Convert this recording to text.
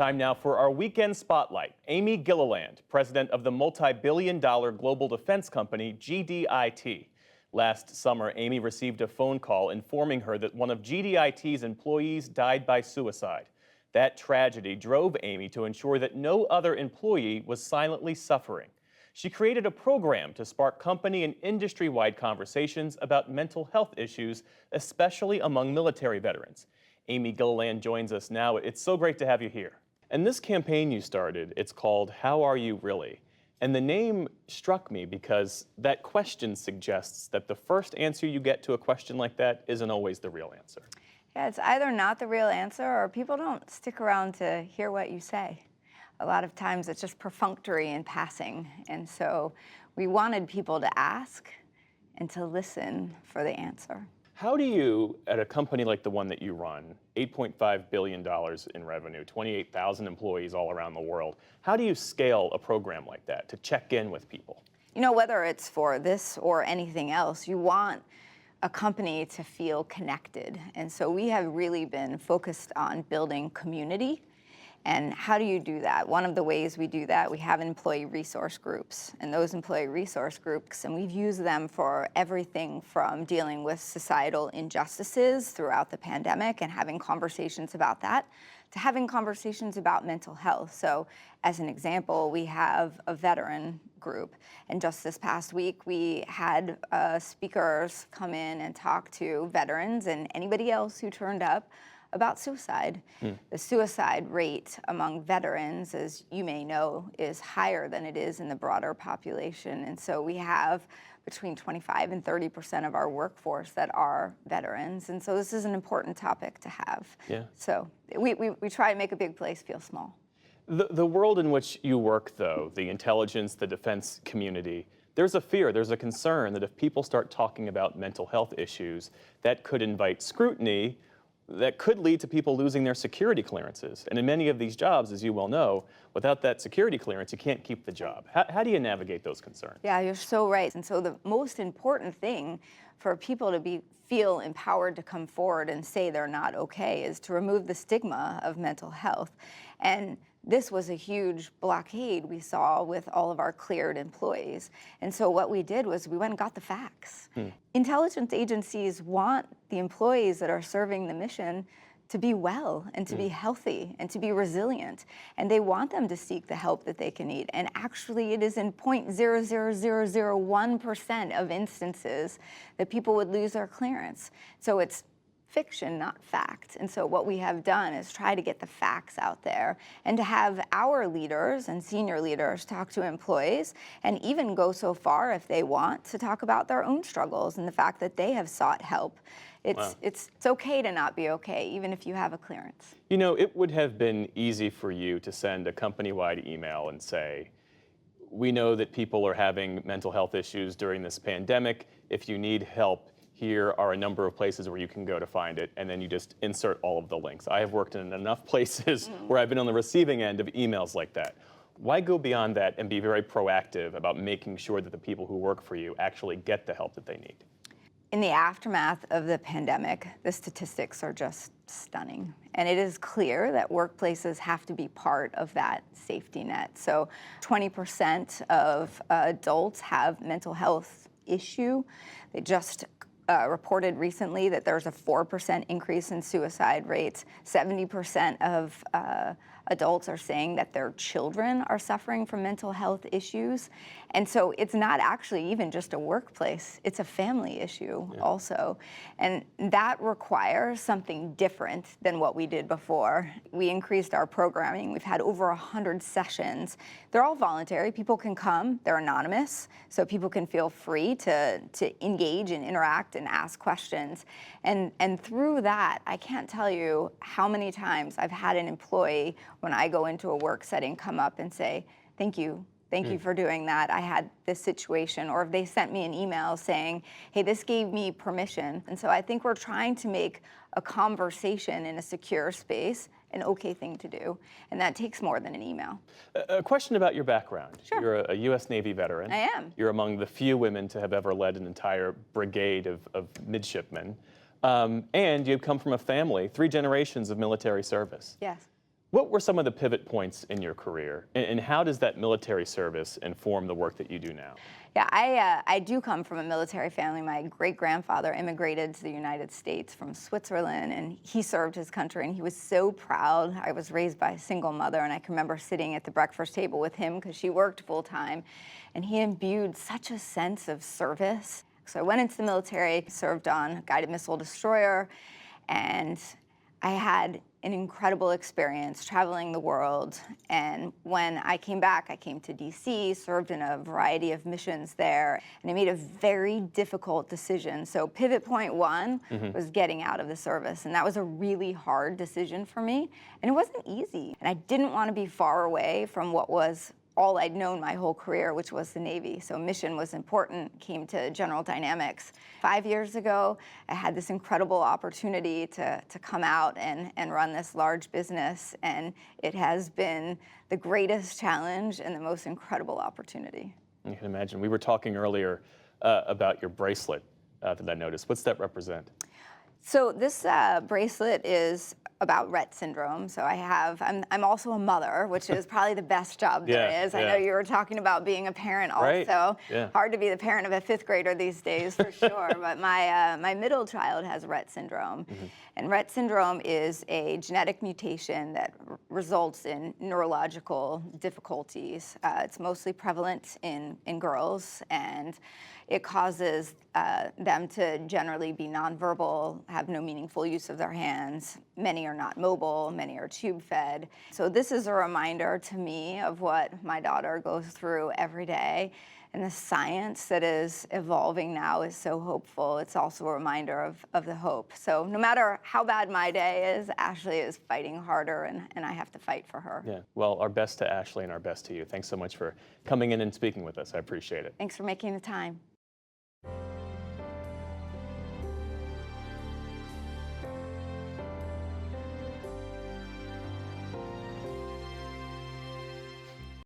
Time now for our weekend spotlight. Amy Gilliland, president of the multi-billion-dollar global defense company GDIT. Last summer, Amy received a phone call informing her that one of GDIT's employees died by suicide. That tragedy drove Amy to ensure that no other employee was silently suffering. She created a program to spark company and industry-wide conversations about mental health issues, especially among military veterans. Amy Gilliland joins us now. It's so great to have you here. And this campaign you started, it's called How Are You Really? And the name struck me because that question suggests that the first answer you get to a question like that isn't always the real answer. Yeah, it's either not the real answer or people don't stick around to hear what you say. A lot of times it's just perfunctory in passing. And so we wanted people to ask and to listen for the answer. How do you, at a company like the one that you run, $8.5 billion in revenue, 28,000 employees all around the world, how do you scale a program like that to check in with people? You know, whether it's for this or anything else, you want a company to feel connected. And so we have really been focused on building community. And how do you do that? One of the ways we do that, we have employee resource groups. And those employee resource groups, and we've used them for everything from dealing with societal injustices throughout the pandemic and having conversations about that, to having conversations about mental health. So as an example, we have a veteran group. And just this past week, we had speakers come in and talk to veterans and anybody else who turned up about suicide. The suicide rate among veterans, as you may know, is higher than it is in the broader population. And so we have between 25 and 30% of our workforce that are veterans. And so this is an important topic to have. Yeah. So we try to make a big place feel small. The world in which you work, though, the intelligence, the defense community, there's a fear, there's a concern that if people start talking about mental health issues, that could invite scrutiny, that could lead to people losing their security clearances. And in many of these jobs, as you well know, without that security clearance, you can't keep the job. How do you navigate those concerns? Yeah, you're so right. And so the most important thing for people to feel empowered to come forward and say they're not okay is to remove the stigma of mental health. And this was a huge blockade we saw with all of our cleared employees. And so what we did was we went and got the facts. Intelligence agencies want the employees that are serving the mission to be well and to be healthy and to be resilient. And they want them to seek the help that they can need. And actually it is in 0.00001% of instances that people would lose their clearance. So it's fiction, not fact. And so what we have done is try to get the facts out there and to have our leaders and senior leaders talk to employees and even go so far, if they want, to talk about their own struggles and the fact that they have sought help. It's okay to not be okay, even if you have a clearance. You know, it would have been easy for you to send a company-wide email and say, we know that people are having mental health issues during this pandemic. If you need help, here are a number of places where you can go to find it, and then you just insert all of the links. I have worked in enough places where I've been on the receiving end of emails like that. Why go beyond that and be very proactive about making sure that the people who work for you actually get the help that they need? In the aftermath of the pandemic, the statistics are just stunning. And it is clear that workplaces have to be part of that safety net. So 20% of adults have mental health issue. They just reported recently that there's a 4% increase in suicide rates. 70% of adults are saying that their children are suffering from mental health issues. And so it's not actually even just a workplace, it's a family issue also. And that requires something different than what we did before. We increased our programming. We've had over 100 sessions. They're all voluntary. People can come, they're anonymous, so people can feel free to engage and interact and ask questions. And through that, I can't tell you how many times I've had an employee when I go into a work setting come up and say, thank you for doing that. I had this situation. Or if they sent me an email saying, hey, this gave me permission. And so I think we're trying to make a conversation in a secure space an okay thing to do. And that takes more than an email. A question about your background. Sure. You're a U.S. Navy veteran. I am. You're among the few women to have ever led an entire brigade of midshipmen. And you've come from a family, 3 generations of military service. Yes. What were some of the pivot points in your career, and how does that military service inform the work that you do now? Yeah, I do come from a military family. My great-grandfather immigrated to the United States from Switzerland, and he served his country, and he was so proud. I was raised by a single mother, and I can remember sitting at the breakfast table with him because she worked full-time, and he imbued such a sense of service. So I went into the military, served on a guided missile destroyer, and I had an incredible experience traveling the world. And when I came back, I came to DC, served in a variety of missions there, and I made a very difficult decision. So pivot point one was getting out of the service, and that was a really hard decision for me, and it wasn't easy. And I didn't want to be far away from what was all I'd known my whole career, which was the Navy. So mission was important, came to General Dynamics. 5 years ago, I had this incredible opportunity to come out and run this large business, and it has been the greatest challenge and the most incredible opportunity. You can imagine. We were talking earlier about your bracelet that I noticed. What's that represent? So this bracelet is about Rett syndrome. So I'm also a mother, which is probably the best job there is. I know you were talking about being a parent also. Right. Yeah. Hard to be the parent of a fifth grader these days for sure. But my middle child has Rett syndrome. And Rett syndrome is a genetic mutation that results in neurological difficulties. It's mostly prevalent in girls, and it causes them to generally be nonverbal, have no meaningful use of their hands. Many are not mobile, many are tube fed. So this is a reminder to me of what my daughter goes through every day. And the science that is evolving now is so hopeful. It's also a reminder of the hope. So no matter how bad my day is, Ashley is fighting harder, and I have to fight for her. Yeah. Well, our best to Ashley and our best to you. Thanks so much for coming in and speaking with us. I appreciate it. Thanks for making the time.